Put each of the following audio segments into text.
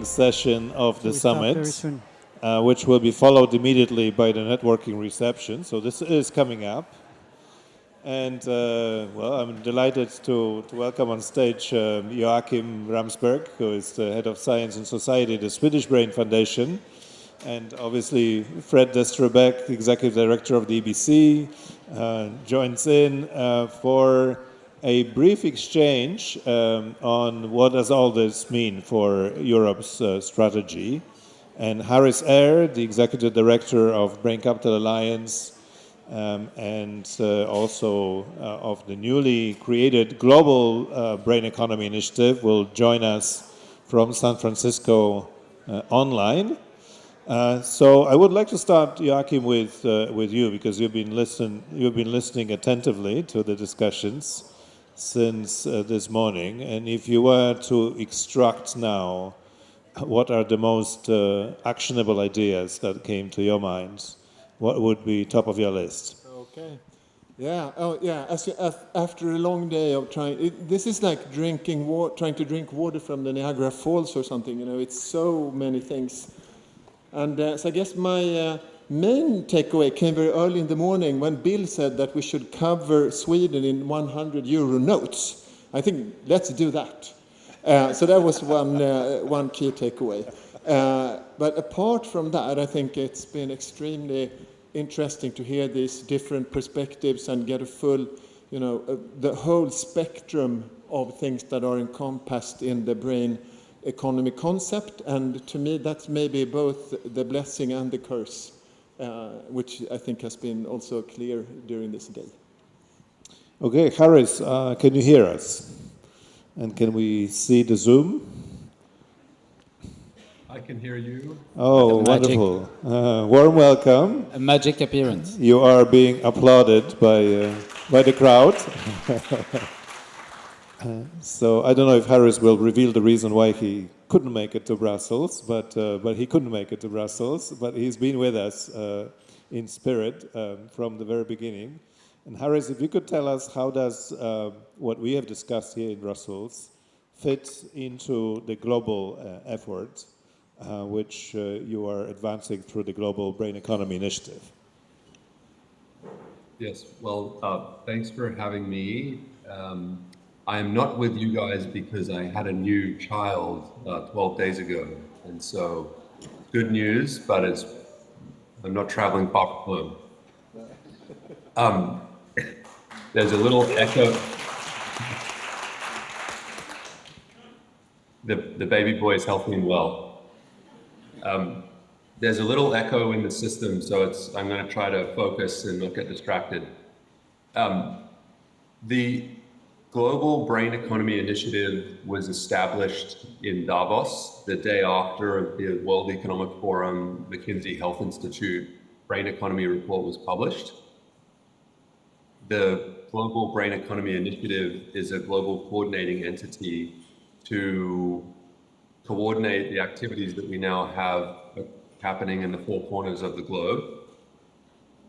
session of the We start very summit, soon. which will be followed immediately by the networking reception. So this is coming up. And, well, I'm delighted to welcome on stage Joakim Ramsberg, who is the head of science and society at the Swedish Brain Foundation, and obviously Fred Destrebecq, the executive director of the EBC, joins in for a brief exchange on what does all this mean for Europe's strategy. And Eyre, the executive director of Brain Capital Alliance, and also of the newly created Global Brain Economy Initiative, will join us from San Francisco online. So I would like to start, Joakim, with you, because you've been listening attentively to the discussions since this morning. And if you were to extract now, what are the most actionable ideas that came to your mind? What would be top of your list? Okay. Yeah. Oh, yeah. After a long day of this is like trying to drink water from the Niagara Falls or something. You know, it's so many things. And so I guess my main takeaway came very early in the morning when Bill said that we should cover Sweden in 100 euro notes. I think let's do that. So that was one key takeaway. But apart from that, I think it's been extremely interesting to hear these different perspectives and get a full, the whole spectrum of things that are encompassed in the brain economy concept. And to me, that's maybe both the blessing and the curse, which I think has been also clear during this day. Okay, Harris, can you hear us? And can we see the Zoom? I can hear you. Oh, wonderful. Warm welcome. A magic appearance. You are being applauded by the crowd. So I don't know if Harris will reveal the reason why he couldn't make it to Brussels, but he couldn't make it to Brussels, but he's been with us in spirit from the very beginning. And Harris, if you could tell us, how does what we have discussed here in Brussels fit into the global effort which you are advancing through the Global Brain Economy Initiative? Yes, well, thanks for having me. I am not with you guys because I had a new child 12 days ago. And so, good news, but I'm not traveling far from home. There's a little echo. The baby boy is healthy and well. There's a little echo in the system, so I'm going to try to focus and not get distracted. The Global Brain Economy Initiative was established in Davos the day after the World Economic Forum McKinsey Health Institute Brain Economy report was published. The Global Brain Economy Initiative is a global coordinating entity to coordinate the activities that we now have happening in the four corners of the globe.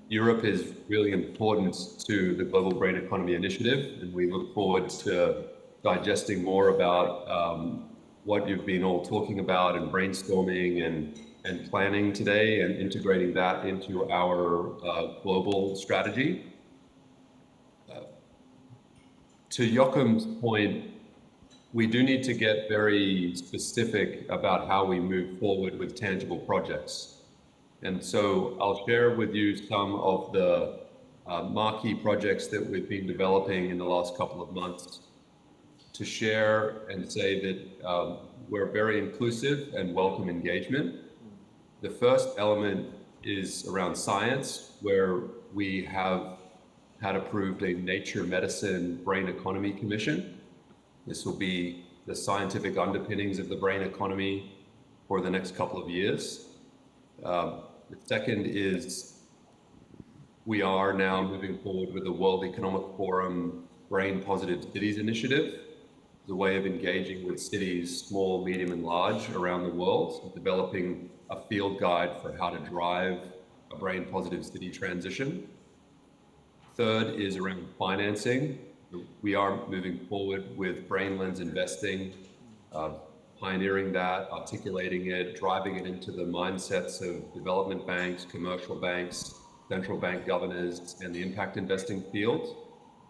Europe is really important to the Global Brain Economy Initiative, and we look forward to digesting more about what you've been all talking about and brainstorming and planning today, and integrating that into our global strategy. To Joakim's point, we do need to get very specific about how we move forward with tangible projects. And so I'll share with you some of the marquee projects that we've been developing in the last couple of months to share and say that we're very inclusive and welcome engagement. The first element is around science, where we have had approved a Nature Medicine Brain Economy Commission. This will be the scientific underpinnings of the brain economy for the next couple of years. The second is we are now moving forward with the World Economic Forum Brain Positive Cities Initiative, the way of engaging with cities, small, medium, and large around the world, developing a field guide for how to drive a brain positive city transition. Third is around financing. We are moving forward with brain lens investing, pioneering that, articulating it, driving it into the mindsets of development banks, commercial banks, central bank governors, and the impact investing field.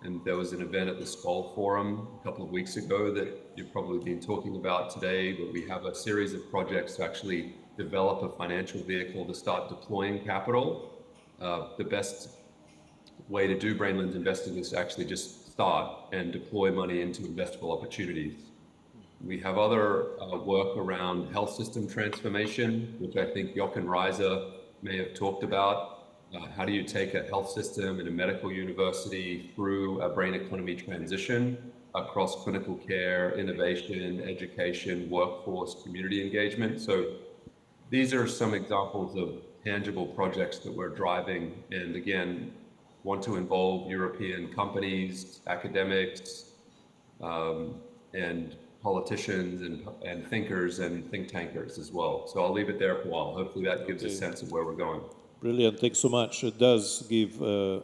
And there was an event at the Skoll Forum a couple of weeks ago that you've probably been talking about today, where we have a series of projects to actually develop a financial vehicle to start deploying capital. The best way to do brainland investing is to actually just start and deploy money into investable opportunities. We have other work around health system transformation, which I think Jochen Reiser may have talked about. How do you take a health system and a medical university through a brain economy transition across clinical care, innovation, education, workforce, community engagement? So these are some examples of tangible projects that we're driving, and again, want to involve European companies, academics, and politicians and thinkers and think tankers as well. So I'll leave it there for a while. Hopefully that gives a sense of where we're going. Brilliant, thanks so much. It does give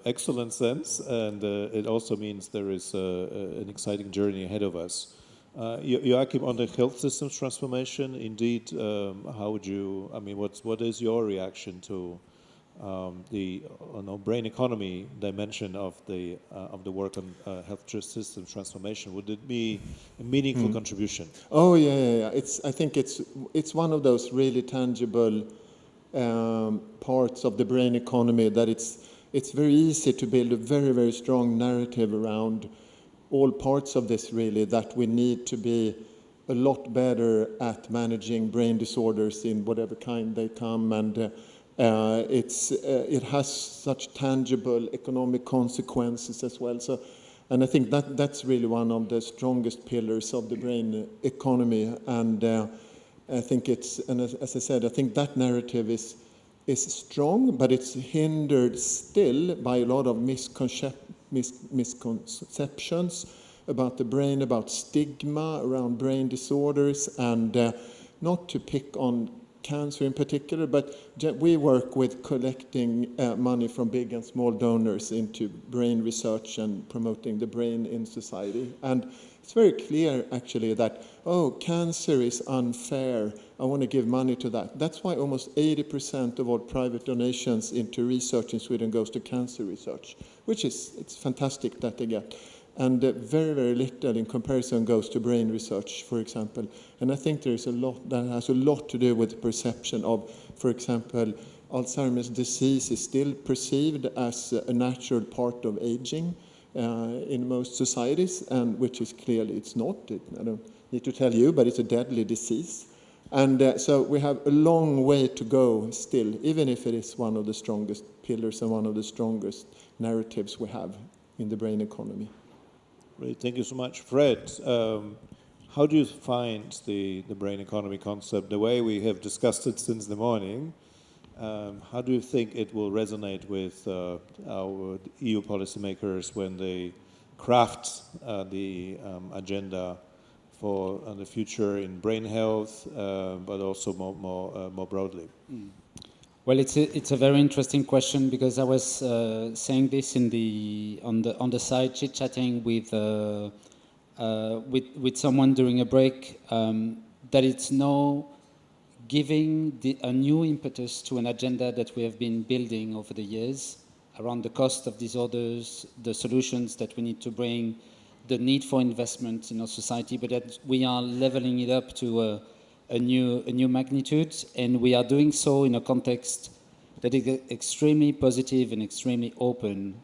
excellent sense, and it also means there is an exciting journey ahead of us. Joakim, on the health systems transformation, indeed, how would you, I mean, what is your reaction to the brain economy dimension of the work on health systems transformation? Would it be a meaningful contribution? Oh yeah. I think it's one of those really tangible parts of the brain economy that it's very easy to build a very, very strong narrative around all parts of this, really, that we need to be a lot better at managing brain disorders in whatever kind they come, and it has such tangible economic consequences as well. So, and I think that's really one of the strongest pillars of the brain economy, and I think and as I said, I think that narrative is strong, but it's hindered still by a lot of misconceptions about the brain, about stigma around brain disorders, and not to pick on cancer in particular, but we work with collecting money from big and small donors into brain research and promoting the brain in society. And it's very clear, actually, that, cancer is unfair, I want to give money to that. That's why almost 80% of all private donations into research in Sweden goes to cancer research, which it's fantastic that they get. And very, very little in comparison goes to brain research, for example. And I think there's a lot that has a lot to do with the perception of, for example, Alzheimer's disease is still perceived as a natural part of aging in most societies, and which is clearly it's not. I don't need to tell you, but it's a deadly disease. And so we have a long way to go still, even if it is one of the strongest pillars and one of the strongest narratives we have in the brain economy. Great, thank you so much. Fred, how do you find the brain economy concept, the way we have discussed it since the morning? How do you think it will resonate with our EU policymakers when they craft the agenda for the future in brain health, but also more broadly? Well, it's a very interesting question, because I was saying this on the side, chit-chatting with someone during a break, that it's now giving a new impetus to an agenda that we have been building over the years around the cost of disorders, the solutions that we need to bring, the need for investment in our society, but that we are leveling it up to a new magnitude, and we are doing so in a context that is extremely positive and extremely open,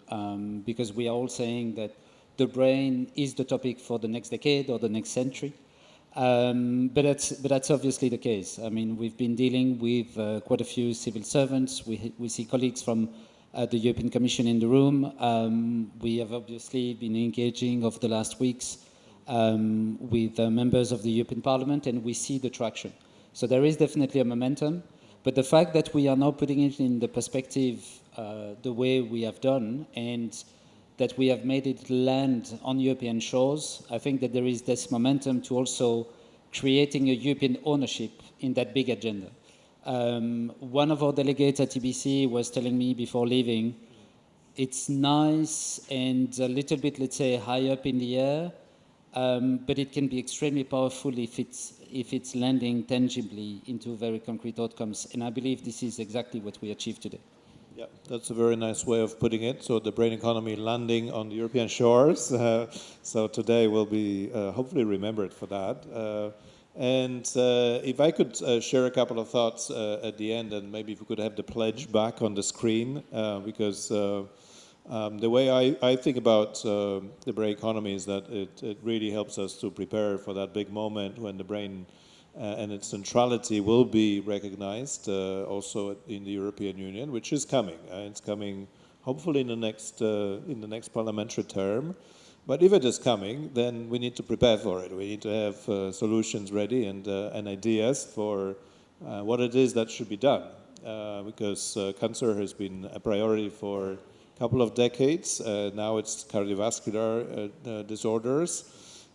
because we are all saying that the brain is the topic for the next decade or the next century. But that's obviously the case. I mean, we've been dealing with quite a few civil servants. We see colleagues from the European Commission in the room. We have obviously been engaging over the last weeks with members of the European Parliament, and we see the traction. So there is definitely a momentum, but the fact that we are now putting it in the perspective the way we have done, and that we have made it land on European shores, I think that there is this momentum to also creating a European ownership in that big agenda. One of our delegates at TBC was telling me before leaving, it's nice and a little bit, let's say, high up in the air, but it can be extremely powerful if it's landing tangibly into very concrete outcomes. And I believe this is exactly what we achieve today. Yeah, that's a very nice way of putting it. So the brain economy landing on the European shores. So today will be hopefully remembered for that. And if I could share a couple of thoughts at the end, and maybe if we could have the pledge back on the screen, because the way I think about the brain economy is that it really helps us to prepare for that big moment when the brain and its centrality will be recognized also in the European Union, which is coming. It's coming hopefully in the next parliamentary term. But if it is coming, then we need to prepare for it. We need to have solutions ready and ideas for what it is that should be done. Because cancer has been a priority for a couple of decades. Now it's cardiovascular disorders.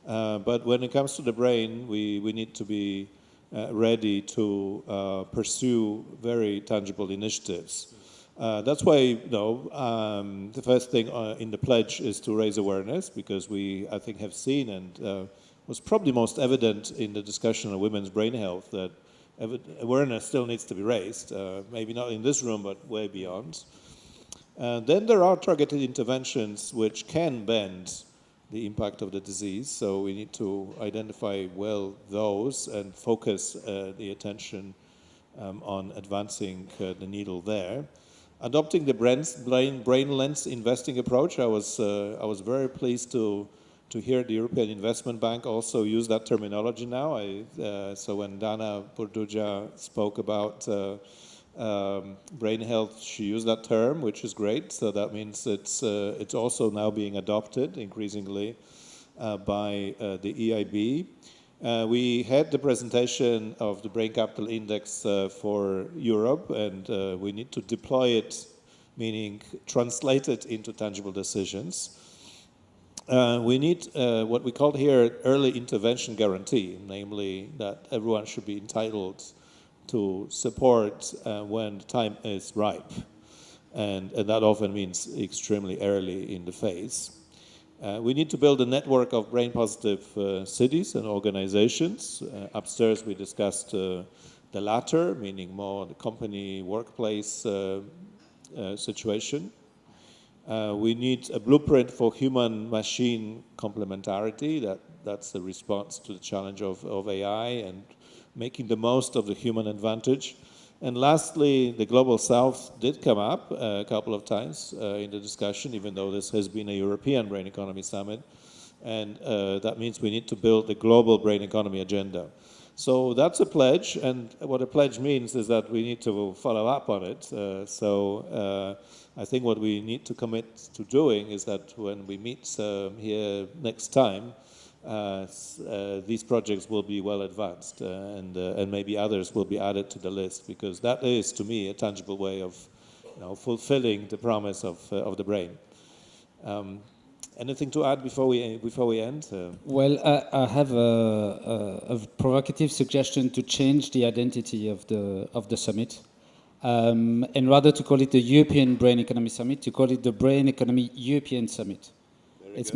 But when it comes to the brain, we need to be ready to pursue very tangible initiatives. That's why, the first thing in the pledge is to raise awareness, because we, I think, have seen and was probably most evident in the discussion on women's brain health that awareness still needs to be raised, maybe not in this room, but way beyond. Then there are targeted interventions which can bend the impact of the disease, so we need to identify well those and focus the attention on advancing the needle there. Adopting the brain lens investing approach, I was very pleased to hear the European Investment Bank also use that terminology now. So when Dana Burduja spoke about brain health, she used that term, which is great. So that means it's also now being adopted increasingly by the EIB. We had the presentation of the Brain Capital Index for Europe, and we need to deploy it, meaning translate it into tangible decisions. We need what we call here early intervention guarantee, namely that everyone should be entitled to support when the time is ripe. And that often means extremely early in the phase. We need to build a network of brain-positive cities and organizations. Upstairs we discussed the latter, meaning more the company, workplace situation. We need a blueprint for human-machine complementarity. That's the response to the challenge of AI and making the most of the human advantage. And lastly, the Global South did come up a couple of times in the discussion, even though this has been a European Brain Economy Summit. And that means we need to build a global brain economy agenda. So that's a pledge, and what a pledge means is that we need to follow up on it. I think what we need to commit to doing is that when we meet here next time, these projects will be well advanced, and maybe others will be added to the list, because that is, to me, a tangible way of fulfilling the promise of the brain. Anything to add before we end? Well, I have a provocative suggestion to change the identity of the summit, and rather to call it the European Brain Economy Summit, to call it the Brain Economy European Summit. It's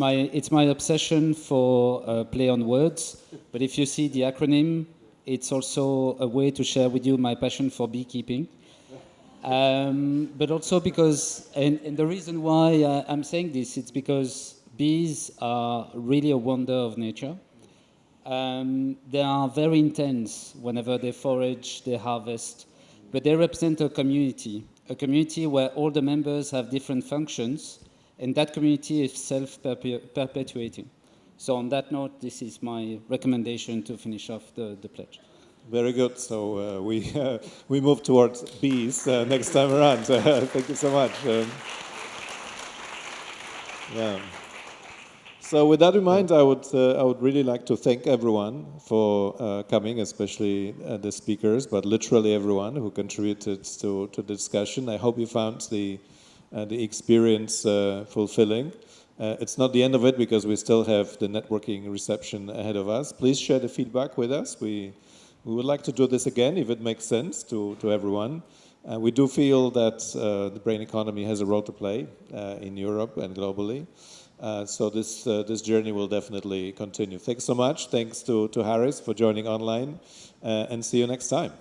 my obsession for play on words, but if you see the acronym, it's also a way to share with you my passion for beekeeping. But also because, and the reason why I'm saying this, it's because bees are really a wonder of nature. They are very intense whenever they forage, they harvest, but they represent a community where all the members have different functions, and that community is self-perpetuating. So on that note, this is my recommendation to finish off the pledge. Very good. So we move towards bees next time around. Thank you so much. Yeah. So with that in mind, I would really like to thank everyone for coming, especially the speakers, but literally everyone who contributed to the discussion. I hope you found the experience fulfilling. It's not the end of it, because we still have the networking reception ahead of us. Please share the feedback with us. We would like to do this again if it makes sense to everyone. We do feel that the brain economy has a role to play in Europe and globally. So this journey will definitely continue. Thanks so much. Thanks to Harris for joining online, and see you next time.